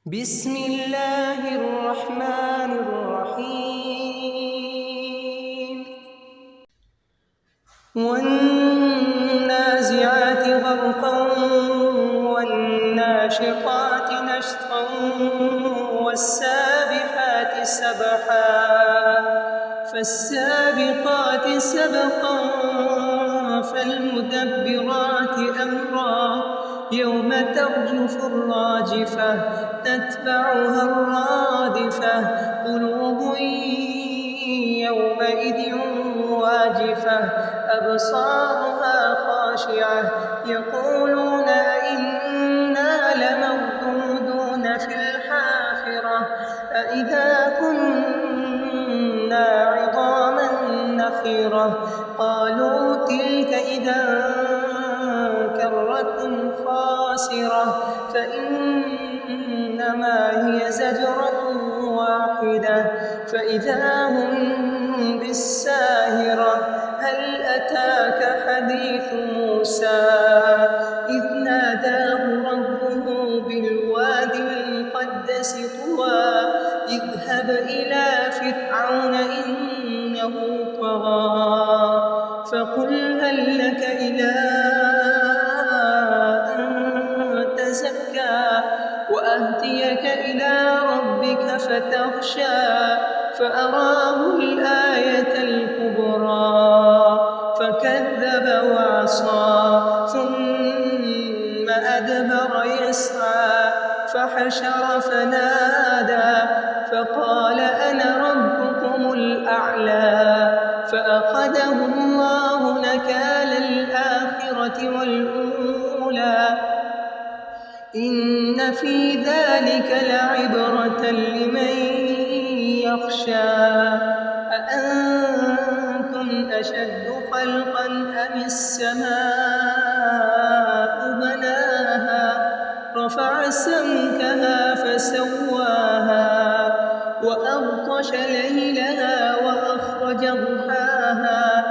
بسم الله الرحمن الرحيم والنازعات غرقا والناشطات نشطا والسابحات سبحا فالسابقات سبقا فالمدبرات أمرا يوم ترجف الراجفة تتبعها الرادفة قلوب يومئذ واجفة أبصارها خاشعة يقولون أئنا لمردودون في الحافرة أئذا كنا عظاما نخرة قالوا تلك إذا كرة خاسرة فإنما هي زجرة واحدة فإذا هم بالساهرة هل أتاك حديث موسى إذ ناداه ربه بالوادي المقدس طوى اذهب إلى فرعون إنه طغى فقل هل لك إلى وأهديك إلى ربك فتخشى فأراه الآية الكبرى فكذب وعصى ثم أدبر يسعى فحشر فنادى فقال أنا ربكم الأعلى فأخذه الله نكال الآخرة والأولى إن في ذلك لعبرة لمن يخشى أأنتم أشد خلقا أم السماء بناها رفع سمكها فسواها وأغطش ليلها وأخرج ضحاها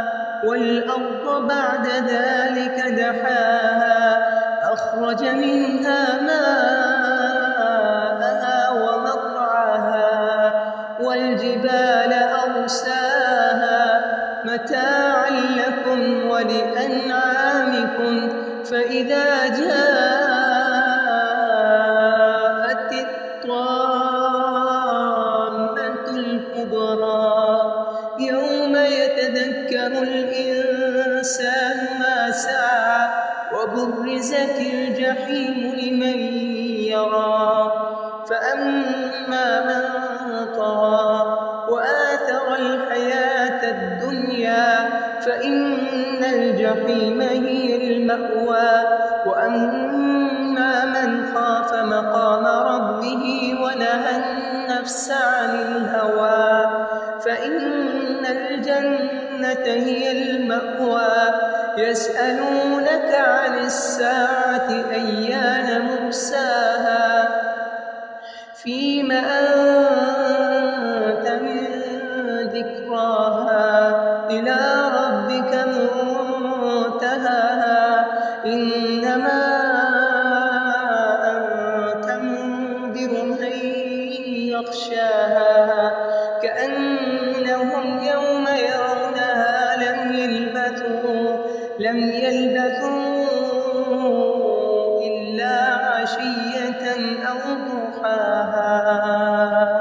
والأرض بعد ذلك دحاها أخرج منها ماءها ومرعاها والجبال أرساها متاعا لكم ولأنعامكم فإذا جاءت الطامة الكبرى يوم يتذكر الإنسان ما سعى وبرزت الجحيم لمن يرى فأما من طغى وآثر الحياة الدنيا فإن الجحيم هي المأوى وأما من خاف مقام ربه ونهى النفس عن الهوى فإن الجنة هي المأوى يسألونك عن الساعة أيان مرساها فيم أنت من ذكراها إلى ربك منتهاها إنما أنت منذر من يخشاها كأنهم يوم يرونها لم يلبثوا إلا عشية أو ضحاها.